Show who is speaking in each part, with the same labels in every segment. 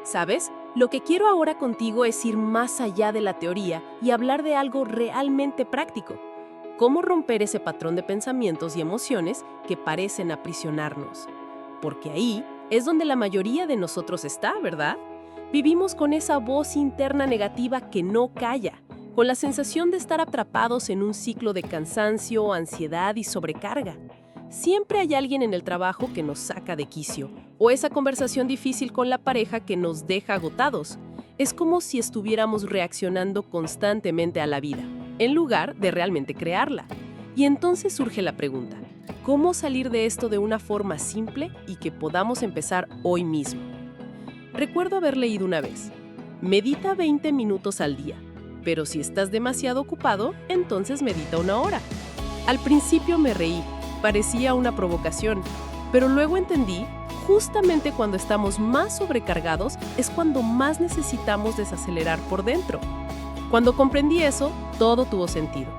Speaker 1: ¿Sabes? Lo que quiero ahora contigo es ir más allá de la teoría y hablar de algo realmente práctico. ¿Cómo romper ese patrón de pensamientos y emociones que parecen aprisionarnos? Porque ahí es donde la mayoría de nosotros está, ¿verdad? Vivimos con esa voz interna negativa que no calla, con la sensación de estar atrapados en un ciclo de cansancio, ansiedad y sobrecarga. Siempre hay alguien en el trabajo que nos saca de quicio, o esa conversación difícil con la pareja que nos deja agotados. Es como si estuviéramos reaccionando constantemente a la vida, en lugar de realmente crearla. Y entonces surge la pregunta, ¿cómo salir de esto de una forma simple y que podamos empezar hoy mismo? Recuerdo haber leído una vez, medita 20 minutos al día, pero si estás demasiado ocupado, entonces medita 1 hora. Al principio me reí, parecía una provocación, pero luego entendí, justamente cuando estamos más sobrecargados es cuando más necesitamos desacelerar por dentro. Cuando comprendí eso, todo tuvo sentido.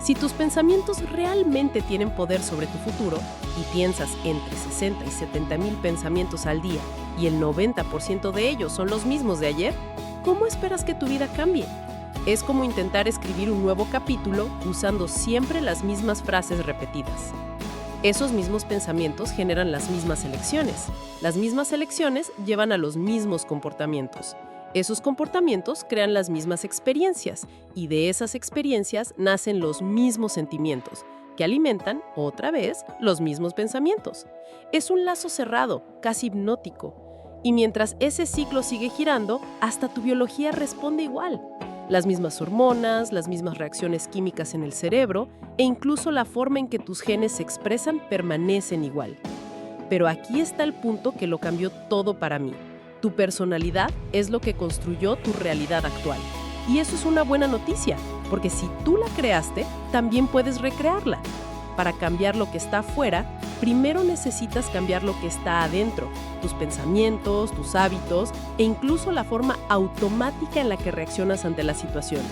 Speaker 1: Si tus pensamientos realmente tienen poder sobre tu futuro y piensas entre 60 y 70 mil pensamientos al día y el 90% de ellos son los mismos de ayer, ¿cómo esperas que tu vida cambie? Es como intentar escribir un nuevo capítulo usando siempre las mismas frases repetidas. Esos mismos pensamientos generan las mismas elecciones. Las mismas elecciones llevan a los mismos comportamientos. Esos comportamientos crean las mismas experiencias y de esas experiencias nacen los mismos sentimientos, que alimentan, otra vez, los mismos pensamientos. Es un lazo cerrado, casi hipnótico. Y mientras ese ciclo sigue girando, hasta tu biología responde igual. Las mismas hormonas, las mismas reacciones químicas en el cerebro e incluso la forma en que tus genes se expresan permanecen igual. Pero aquí está el punto que lo cambió todo para mí. Tu personalidad es lo que construyó tu realidad actual. Y eso es una buena noticia, porque si tú la creaste, también puedes recrearla. Para cambiar lo que está afuera, primero necesitas cambiar lo que está adentro, tus pensamientos, tus hábitos e incluso la forma automática en la que reaccionas ante las situaciones.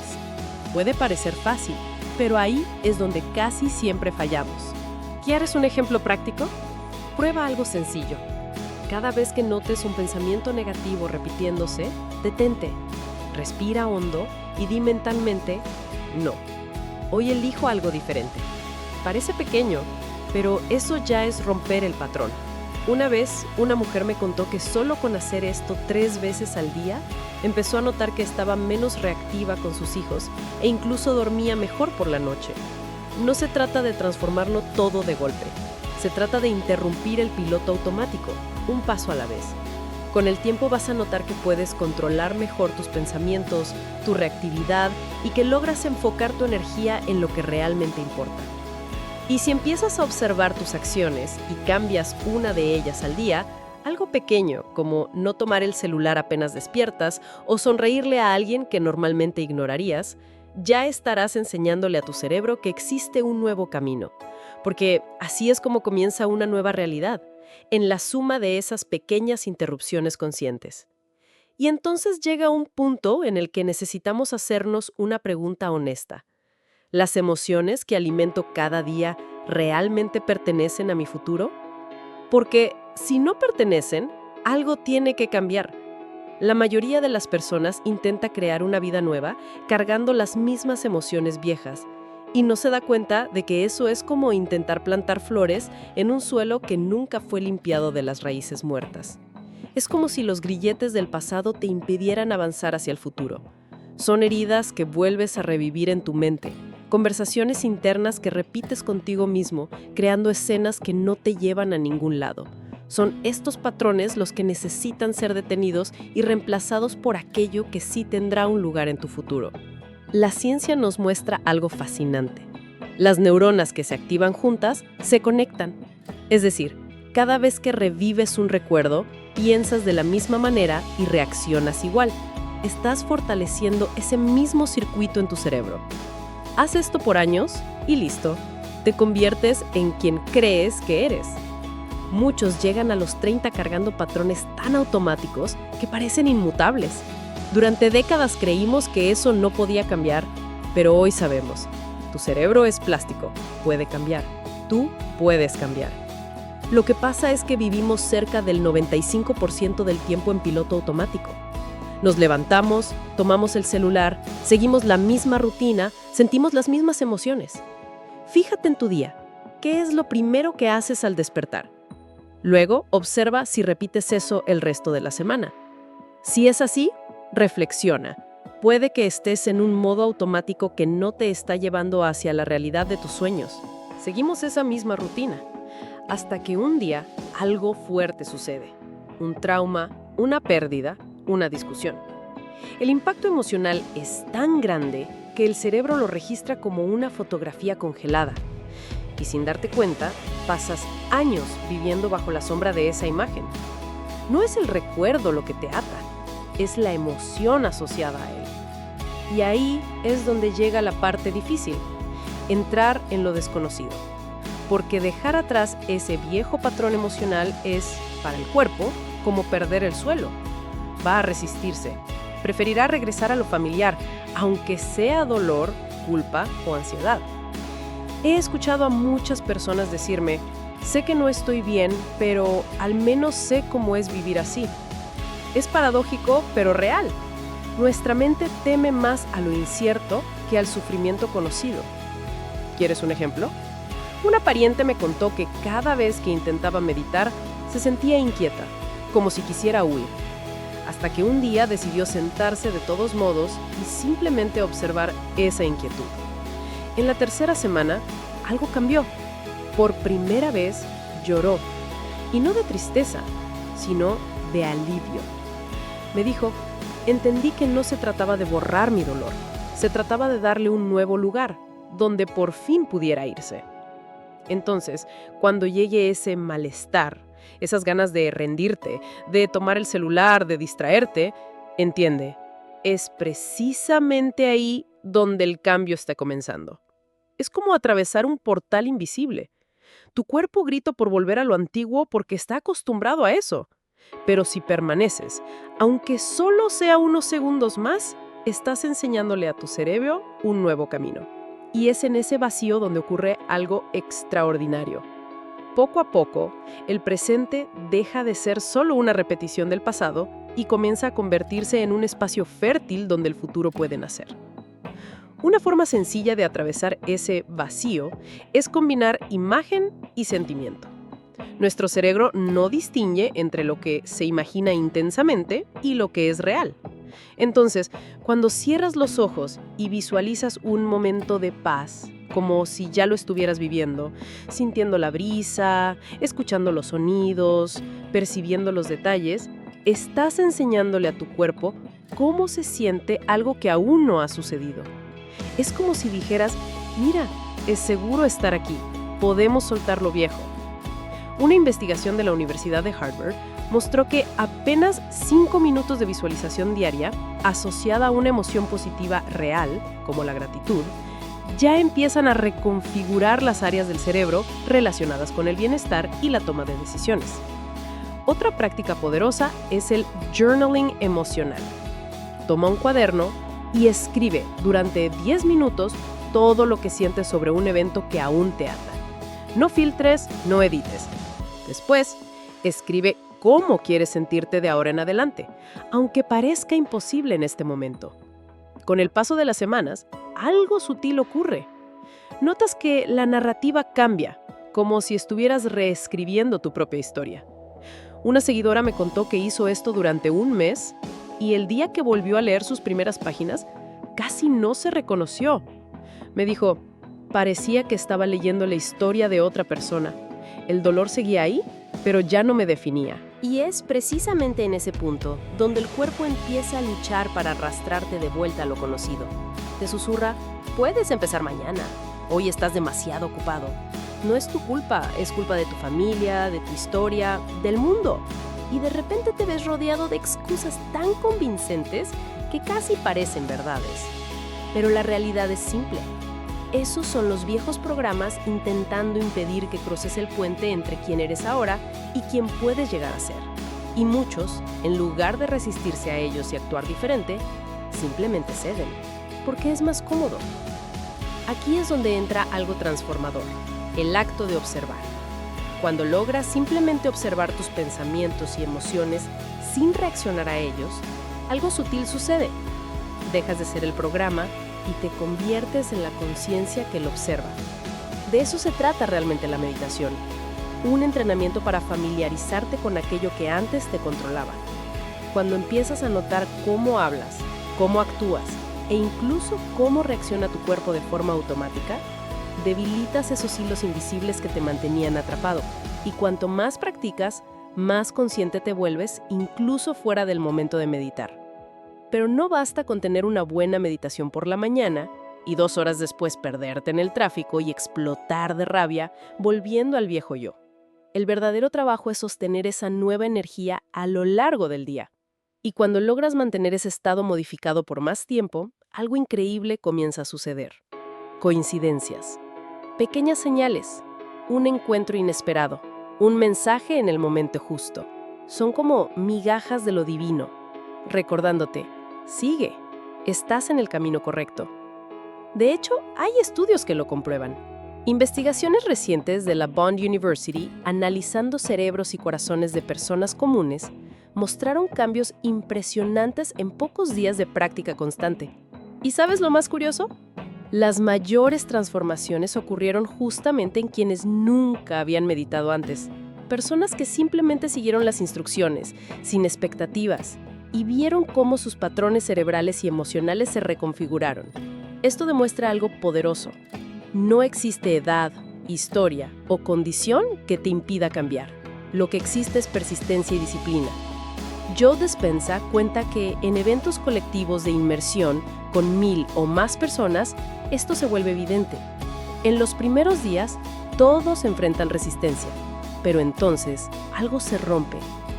Speaker 1: Puede parecer fácil, pero ahí es donde casi siempre fallamos. ¿Quieres un ejemplo práctico? Prueba algo sencillo. Cada vez que notes un pensamiento negativo repitiéndose, detente, respira hondo y di mentalmente, no, hoy elijo algo diferente. Parece pequeño, pero eso ya es romper el patrón. Una vez, una mujer me contó que solo con hacer esto 3 veces al día, empezó a notar que estaba menos reactiva con sus hijos e incluso dormía mejor por la noche. No se trata de transformarlo todo de golpe. Se trata de interrumpir el piloto automático, un paso a la vez. Con el tiempo vas a notar que puedes controlar mejor tus pensamientos, tu reactividad y que logras enfocar tu energía en lo que realmente importa. Y si empiezas a observar tus acciones y cambias una de ellas al día, algo pequeño como no tomar el celular apenas despiertas o sonreírle a alguien que normalmente ignorarías, ya estarás enseñándole a tu cerebro que existe un nuevo camino. Porque así es como comienza una nueva realidad, en la suma de esas pequeñas interrupciones conscientes. Y entonces llega un punto en el que necesitamos hacernos una pregunta honesta. ¿Las emociones que alimento cada día realmente pertenecen a mi futuro? Porque si no pertenecen, algo tiene que cambiar. La mayoría de las personas intenta crear una vida nueva cargando las mismas emociones viejas y no se da cuenta de que eso es como intentar plantar flores en un suelo que nunca fue limpiado de las raíces muertas. Es como si los grilletes del pasado te impidieran avanzar hacia el futuro. Son heridas que vuelves a revivir en tu mente, conversaciones internas que repites contigo mismo, creando escenas que no te llevan a ningún lado. Son estos patrones los que necesitan ser detenidos y reemplazados por aquello que sí tendrá un lugar en tu futuro. La ciencia nos muestra algo fascinante. Las neuronas que se activan juntas se conectan. Es decir, cada vez que revives un recuerdo, piensas de la misma manera y reaccionas igual. Estás fortaleciendo ese mismo circuito en tu cerebro. Haz esto por años y listo. Te conviertes en quien crees que eres. Muchos llegan a los 30 cargando patrones tan automáticos que parecen inmutables. Durante décadas creímos que eso no podía cambiar, pero hoy sabemos. Tu cerebro es plástico, puede cambiar. Tú puedes cambiar. Lo que pasa es que vivimos cerca del 95% del tiempo en piloto automático. Nos levantamos, tomamos el celular, seguimos la misma rutina, sentimos las mismas emociones. Fíjate en tu día. ¿Qué es lo primero que haces al despertar? Luego, observa si repites eso el resto de la semana. Si es así, reflexiona. Puede que estés en un modo automático que no te está llevando hacia la realidad de tus sueños. Seguimos esa misma rutina, hasta que un día algo fuerte sucede. Un trauma, una pérdida, una discusión. El impacto emocional es tan grande que el cerebro lo registra como una fotografía congelada. Y sin darte cuenta, pasas años viviendo bajo la sombra de esa imagen. No es el recuerdo lo que te ata, es la emoción asociada a él. Y ahí es donde llega la parte difícil, entrar en lo desconocido. Porque dejar atrás ese viejo patrón emocional es, para el cuerpo, como perder el suelo. Va a resistirse. Preferirá regresar a lo familiar, aunque sea dolor, culpa o ansiedad. He escuchado a muchas personas decirme, sé que no estoy bien, pero al menos sé cómo es vivir así. Es paradójico, pero real. Nuestra mente teme más a lo incierto que al sufrimiento conocido. ¿Quieres un ejemplo? Una pariente me contó que cada vez que intentaba meditar, se sentía inquieta, como si quisiera huir. Hasta que un día decidió sentarse de todos modos y simplemente observar esa inquietud. En la tercera semana, algo cambió. Por primera vez, lloró. Y no de tristeza, sino de alivio. Me dijo, entendí que no se trataba de borrar mi dolor. Se trataba de darle un nuevo lugar, donde por fin pudiera irse. Entonces, cuando llegue ese malestar, esas ganas de rendirte, de tomar el celular, de distraerte, entiende, es precisamente ahí donde el cambio está comenzando. Es como atravesar un portal invisible. Tu cuerpo grita por volver a lo antiguo porque está acostumbrado a eso. Pero si permaneces, aunque solo sea unos segundos más, estás enseñándole a tu cerebro un nuevo camino. Y es en ese vacío donde ocurre algo extraordinario. Poco a poco, el presente deja de ser solo una repetición del pasado y comienza a convertirse en un espacio fértil donde el futuro puede nacer. Una forma sencilla de atravesar ese vacío es combinar imagen y sentimiento. Nuestro cerebro no distingue entre lo que se imagina intensamente y lo que es real. Entonces, cuando cierras los ojos y visualizas un momento de paz, como si ya lo estuvieras viviendo, sintiendo la brisa, escuchando los sonidos, percibiendo los detalles, estás enseñándole a tu cuerpo cómo se siente algo que aún no ha sucedido. Es como si dijeras, mira, es seguro estar aquí, podemos soltar lo viejo. Una investigación de la Universidad de Harvard mostró que apenas 5 minutos de visualización diaria, asociada a una emoción positiva real, como la gratitud, ya empiezan a reconfigurar las áreas del cerebro relacionadas con el bienestar y la toma de decisiones. Otra práctica poderosa es el journaling emocional. Toma un cuaderno y escribe durante 10 minutos todo lo que sientes sobre un evento que aún te ata. No filtres, no edites. Después, escribe cómo quieres sentirte de ahora en adelante, aunque parezca imposible en este momento. Con el paso de las semanas, algo sutil ocurre. Notas que la narrativa cambia, como si estuvieras reescribiendo tu propia historia. Una seguidora me contó que hizo esto durante un mes y el día que volvió a leer sus primeras páginas, casi no se reconoció. Me dijo, parecía que estaba leyendo la historia de otra persona. El dolor seguía ahí, pero ya no me definía.
Speaker 2: Y es precisamente en ese punto donde el cuerpo empieza a luchar para arrastrarte de vuelta a lo conocido. Te susurra, puedes empezar mañana. Hoy estás demasiado ocupado. No es tu culpa, es culpa de tu familia, de tu historia, del mundo. Y de repente te ves rodeado de excusas tan convincentes que casi parecen verdades. Pero la realidad es simple. Esos son los viejos programas intentando impedir que cruces el puente entre quién eres ahora y quién puedes llegar a ser. Y muchos, en lugar de resistirse a ellos y actuar diferente, simplemente ceden, porque es más cómodo. Aquí es donde entra algo transformador, el acto de observar. Cuando logras simplemente observar tus pensamientos y emociones sin reaccionar a ellos, algo sutil sucede. Dejas de ser el programa y te conviertes en la conciencia que lo observa. De eso se trata realmente la meditación. Un entrenamiento para familiarizarte con aquello que antes te controlaba. Cuando empiezas a notar cómo hablas, cómo actúas e incluso cómo reacciona tu cuerpo de forma automática, debilitas esos hilos invisibles que te mantenían atrapado. Y cuanto más practicas, más consciente te vuelves, incluso fuera del momento de meditar. Pero no basta con tener una buena meditación por la mañana y 2 horas después perderte en el tráfico y explotar de rabia, volviendo al viejo yo. El verdadero trabajo es sostener esa nueva energía a lo largo del día. Y cuando logras mantener ese estado modificado por más tiempo, algo increíble comienza a suceder. Coincidencias. Pequeñas señales. Un encuentro inesperado. Un mensaje en el momento justo. Son como migajas de lo divino, recordándote, sigue, estás en el camino correcto. De hecho, hay estudios que lo comprueban. Investigaciones recientes de la Bond University, analizando cerebros y corazones de personas comunes, mostraron cambios impresionantes en pocos días de práctica constante. ¿Y sabes lo más curioso? Las mayores transformaciones ocurrieron justamente en quienes nunca habían meditado antes. Personas que simplemente siguieron las instrucciones, sin expectativas, y vieron cómo sus patrones cerebrales y emocionales se reconfiguraron. Esto demuestra algo poderoso. No existe edad, historia o condición que te impida cambiar. Lo que existe es persistencia y disciplina. Joe Dispenza cuenta que en eventos colectivos de inmersión con 1000 o más personas, esto se vuelve evidente. En los primeros días, todos enfrentan resistencia, pero entonces algo se rompe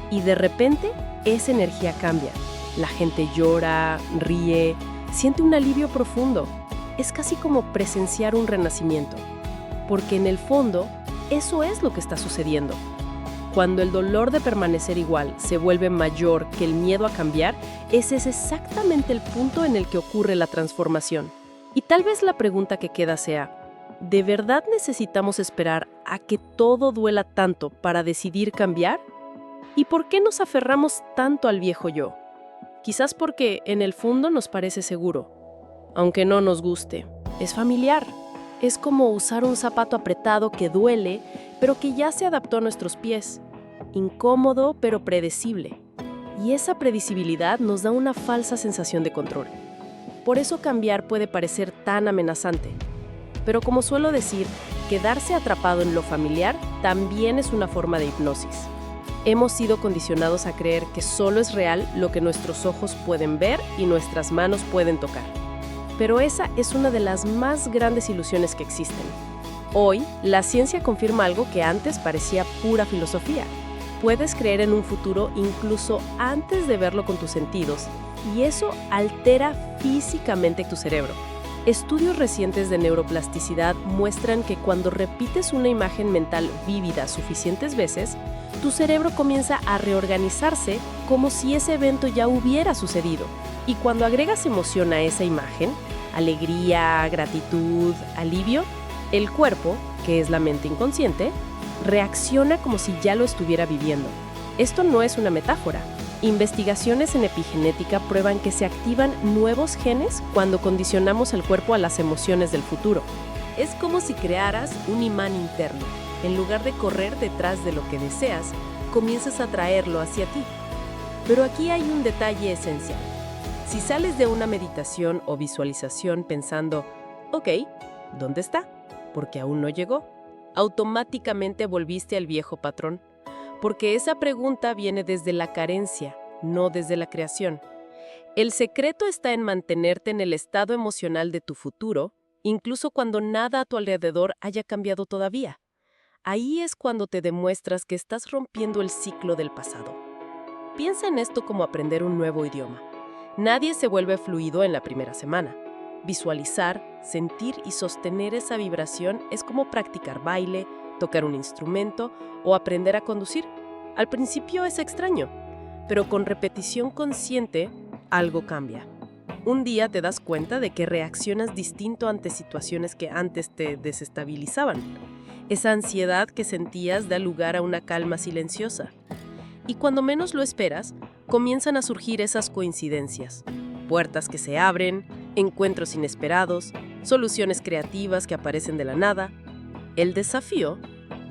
Speaker 2: y de repente esa energía cambia. La gente llora, ríe, siente un alivio profundo. Es casi como presenciar un renacimiento, porque en el fondo, eso es lo que está sucediendo. Cuando el dolor de permanecer igual se vuelve mayor que el miedo a cambiar, ese es exactamente el punto en el que ocurre la transformación. Y tal vez la pregunta que queda sea, ¿de verdad necesitamos esperar a que todo duela tanto para decidir cambiar? ¿Y por qué nos aferramos tanto al viejo yo? Quizás porque en el fondo nos parece seguro, aunque no nos guste. Es familiar. Es como usar un zapato apretado que duele, pero que ya se adaptó a nuestros pies. Incómodo, pero predecible. Y esa predecibilidad nos da una falsa sensación de control. Por eso cambiar puede parecer tan amenazante. Pero como suelo decir, quedarse atrapado en lo familiar también es una forma de hipnosis. Hemos sido condicionados a creer que solo es real lo que nuestros ojos pueden ver y nuestras manos pueden tocar. Pero esa es una de las más grandes ilusiones que existen. Hoy, la ciencia confirma algo que antes parecía pura filosofía. Puedes creer en un futuro incluso antes de verlo con tus sentidos, y eso altera físicamente tu cerebro. Estudios recientes de neuroplasticidad muestran que cuando repites una imagen mental vívida suficientes veces, tu cerebro comienza a reorganizarse como si ese evento ya hubiera sucedido. Y cuando agregas emoción a esa imagen, alegría, gratitud, alivio, el cuerpo, que es la mente inconsciente, reacciona como si ya lo estuviera viviendo. Esto no es una metáfora. Investigaciones en epigenética prueban que se activan nuevos genes cuando condicionamos el cuerpo a las emociones del futuro. Es como si crearas un imán interno. En lugar de correr detrás de lo que deseas, comienzas a traerlo hacia ti. Pero aquí hay un detalle esencial. Si sales de una meditación o visualización pensando, ok, ¿dónde está? Porque aún no llegó. Automáticamente volviste al viejo patrón. Porque esa pregunta viene desde la carencia, no desde la creación. El secreto está en mantenerte en el estado emocional de tu futuro, incluso cuando nada a tu alrededor haya cambiado todavía. Ahí es cuando te demuestras que estás rompiendo el ciclo del pasado. Piensa en esto como aprender un nuevo idioma. Nadie se vuelve fluido en la primera semana. Visualizar, sentir y sostener esa vibración es como practicar baile, tocar un instrumento o aprender a conducir. Al principio es extraño, pero con repetición consciente, algo cambia. Un día te das cuenta de que reaccionas distinto ante situaciones que antes te desestabilizaban.
Speaker 1: Esa ansiedad que sentías da lugar a una calma silenciosa. Y cuando menos lo esperas, comienzan a surgir esas coincidencias. Puertas que se abren, encuentros inesperados, soluciones creativas que aparecen de la nada. El desafío,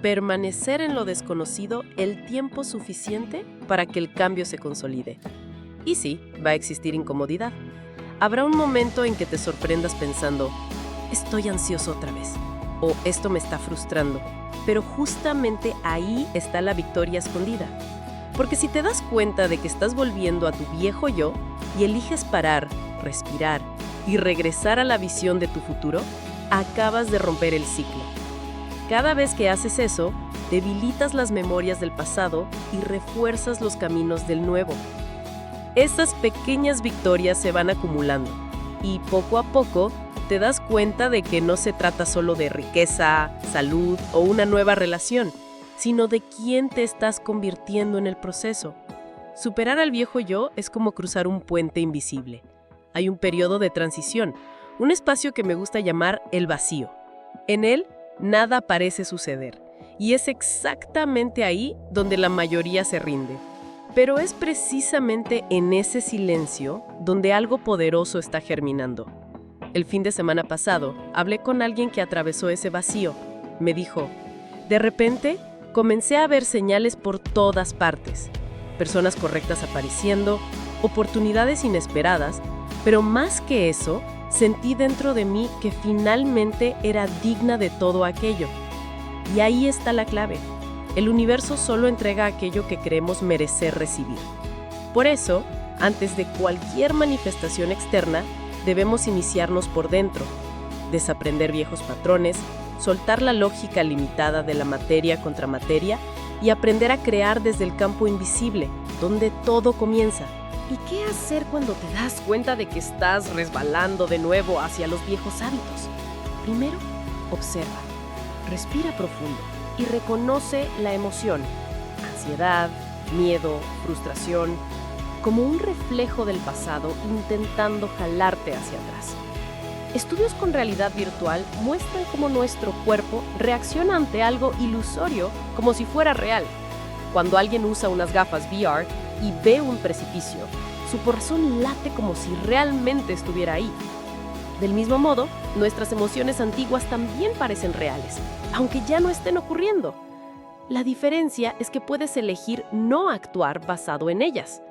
Speaker 1: permanecer en lo desconocido el tiempo suficiente para que el cambio se consolide. Y sí, va a existir incomodidad. Habrá un momento en que te sorprendas pensando, estoy ansioso otra vez, o esto me está frustrando. Pero justamente ahí está la victoria escondida. Porque si te das cuenta de que estás volviendo a tu viejo yo y eliges parar, respirar y regresar a la visión de tu futuro, acabas de romper el ciclo. Cada vez que haces eso, debilitas las memorias del pasado y refuerzas los caminos del nuevo. Esas pequeñas victorias se van acumulando y poco a poco te das cuenta de que no se trata solo de riqueza, salud o una nueva relación, sino de quién te estás convirtiendo en el proceso. Superar al viejo yo es como cruzar un puente invisible. Hay un periodo de transición, un espacio que me gusta llamar el vacío. En él, nada parece suceder, y es exactamente ahí donde la mayoría se rinde. Pero es precisamente en ese silencio donde algo poderoso está germinando. El fin de semana pasado, hablé con alguien que atravesó ese vacío. Me dijo, de repente, comencé a ver señales por todas partes. Personas correctas apareciendo, oportunidades inesperadas, pero más que eso, sentí dentro de mí que finalmente era digna de todo aquello. Y ahí está la clave. El universo solo entrega aquello que creemos merecer recibir. Por eso, antes de cualquier manifestación externa, debemos iniciarnos por dentro, desaprender viejos patrones, soltar la lógica limitada de la materia contra materia y aprender a crear desde el campo invisible, donde todo comienza. ¿Y qué hacer cuando te das cuenta de que estás resbalando de nuevo hacia los viejos hábitos? Primero, observa, respira profundo y reconoce la emoción, ansiedad, miedo, frustración, como un reflejo del pasado intentando jalarte hacia atrás. Estudios con realidad virtual muestran cómo nuestro cuerpo reacciona ante algo ilusorio como si fuera real. Cuando alguien usa unas gafas VR y ve un precipicio, su corazón late como si realmente estuviera ahí. Del mismo modo, nuestras emociones antiguas también parecen reales, aunque ya no estén ocurriendo. La diferencia es que puedes elegir no actuar basado en ellas.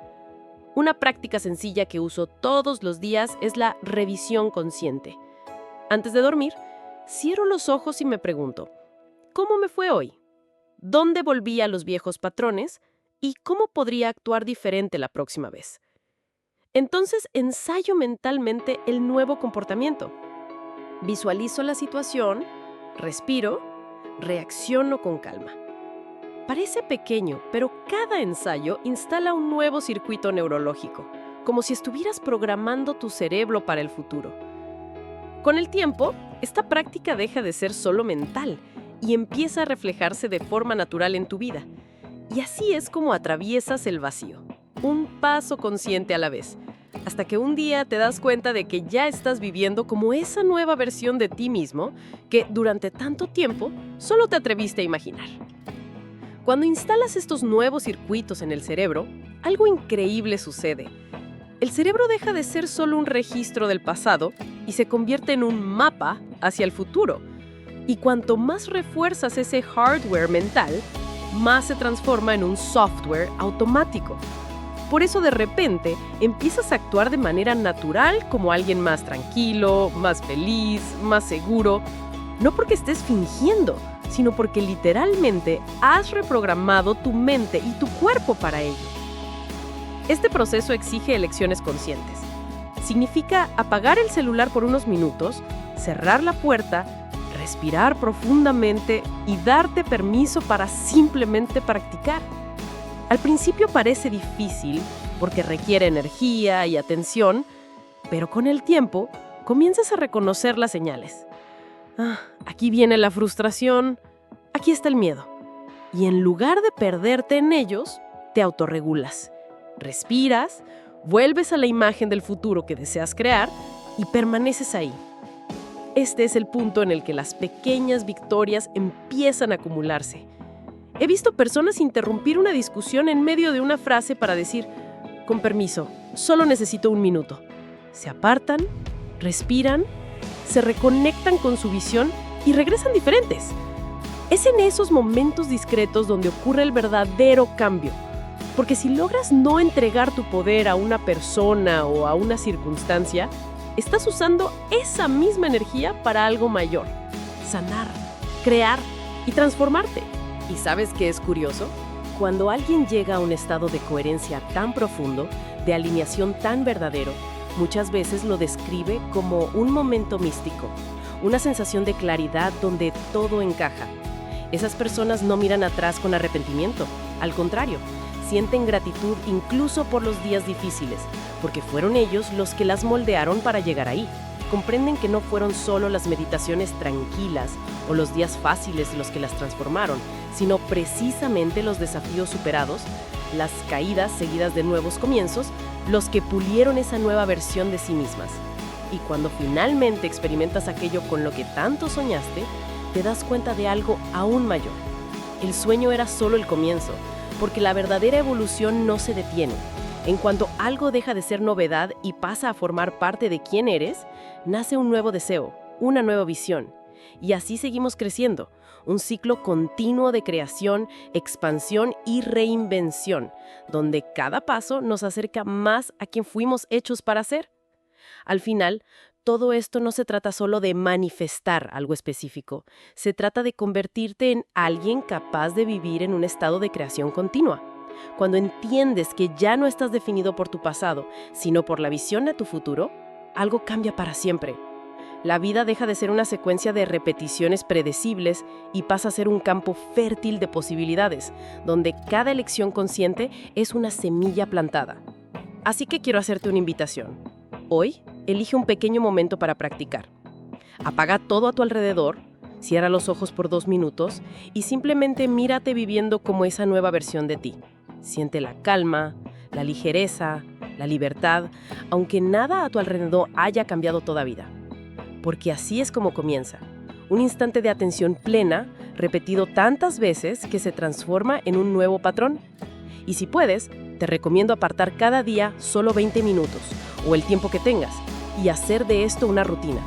Speaker 1: Una práctica sencilla que uso todos los días es la revisión consciente. Antes de dormir, cierro los ojos y me pregunto, ¿cómo me fue hoy? ¿Dónde volví a los viejos patrones? ¿Y cómo podría actuar diferente la próxima vez? Entonces ensayo mentalmente el nuevo comportamiento. Visualizo la situación, respiro, reacciono con calma. Parece pequeño, pero cada ensayo instala un nuevo circuito neurológico, como si estuvieras programando tu cerebro para el futuro. Con el tiempo, esta práctica deja de ser solo mental y empieza a reflejarse de forma natural en tu vida. Y así es como atraviesas el vacío, un paso consciente a la vez, hasta que un día te das cuenta de que ya estás viviendo como esa nueva versión de ti mismo que durante tanto tiempo solo te atreviste a imaginar. Cuando instalas estos nuevos circuitos en el cerebro, algo increíble sucede. El cerebro deja de ser solo un registro del pasado y se convierte en un mapa hacia el futuro. Y cuanto más refuerzas ese hardware mental, más se transforma en un software automático. Por eso de repente empiezas a actuar de manera natural como alguien más tranquilo, más feliz, más seguro. No porque estés fingiendo, sino porque literalmente has reprogramado tu mente y tu cuerpo para ello. Este proceso exige elecciones conscientes. Significa apagar el celular por unos minutos, cerrar la puerta, respirar profundamente y darte permiso para simplemente practicar. Al principio parece difícil porque requiere energía y atención, pero con el tiempo comienzas a reconocer las señales. Aquí viene la frustración, aquí está el miedo. Y en lugar de perderte en ellos, te autorregulas. Respiras, vuelves a la imagen del futuro que deseas crear y permaneces ahí. Este es el punto en el que las pequeñas victorias empiezan a acumularse. He visto personas interrumpir una discusión en medio de una frase para decir, con permiso, solo necesito un minuto. Se apartan, respiran, se reconectan con su visión y regresan diferentes. Es en esos momentos discretos donde ocurre el verdadero cambio. Porque si logras no entregar tu poder a una persona o a una circunstancia, estás usando esa misma energía para algo mayor. Sanar, crear y transformarte. ¿Y sabes qué es curioso? Cuando alguien llega a un estado de coherencia tan profundo, de alineación tan verdadero, muchas veces lo describe como un momento místico, una sensación de claridad donde todo encaja. Esas personas no miran atrás con arrepentimiento, al contrario, sienten gratitud incluso por los días difíciles, porque fueron ellos los que las moldearon para llegar ahí. Comprenden que no fueron solo las meditaciones tranquilas o los días fáciles los que las transformaron, sino precisamente los desafíos superados, las caídas seguidas de nuevos comienzos, los que pulieron esa nueva versión de sí mismas. Y cuando finalmente experimentas aquello con lo que tanto soñaste, te das cuenta de algo aún mayor. El sueño era solo el comienzo, porque la verdadera evolución no se detiene. En cuanto algo deja de ser novedad y pasa a formar parte de quién eres, nace un nuevo deseo, una nueva visión. Y así seguimos creciendo, un ciclo continuo de creación, expansión y reinvención, donde cada paso nos acerca más a quien fuimos hechos para ser. Al final, todo esto no se trata solo de manifestar algo específico, se trata de convertirte en alguien capaz de vivir en un estado de creación continua. Cuando entiendes que ya no estás definido por tu pasado, sino por la visión de tu futuro, algo cambia para siempre. La vida deja de ser una secuencia de repeticiones predecibles y pasa a ser un campo fértil de posibilidades, donde cada elección consciente es una semilla plantada. Así que quiero hacerte una invitación. Hoy, elige un pequeño momento para practicar. Apaga todo a tu alrededor, cierra los ojos por 2 minutos y simplemente mírate viviendo como esa nueva versión de ti. Siente la calma, la ligereza, la libertad, aunque nada a tu alrededor haya cambiado todavía. Porque así es como comienza. Un instante de atención plena, repetido tantas veces que se transforma en un nuevo patrón. Y si puedes, te recomiendo apartar cada día solo 20 minutos, o el tiempo que tengas, y hacer de esto una rutina.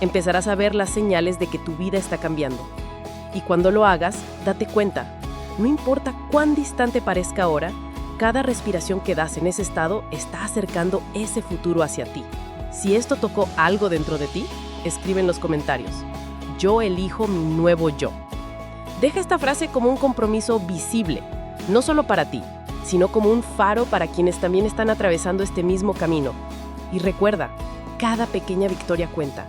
Speaker 1: Empezarás a ver las señales de que tu vida está cambiando. Y cuando lo hagas, date cuenta, no importa cuán distante parezca ahora, cada respiración que das en ese estado está acercando ese futuro hacia ti. Si esto tocó algo dentro de ti, escribe en los comentarios. Yo elijo mi nuevo yo. Deja esta frase como un compromiso visible, no solo para ti, sino como un faro para quienes también están atravesando este mismo camino. Y recuerda, cada pequeña victoria cuenta.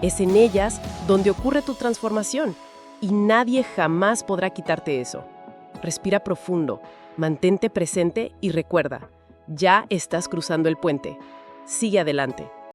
Speaker 1: Es en ellas donde ocurre tu transformación y nadie jamás podrá quitarte eso. Respira profundo, mantente presente y recuerda, ya estás cruzando el puente. Sigue adelante.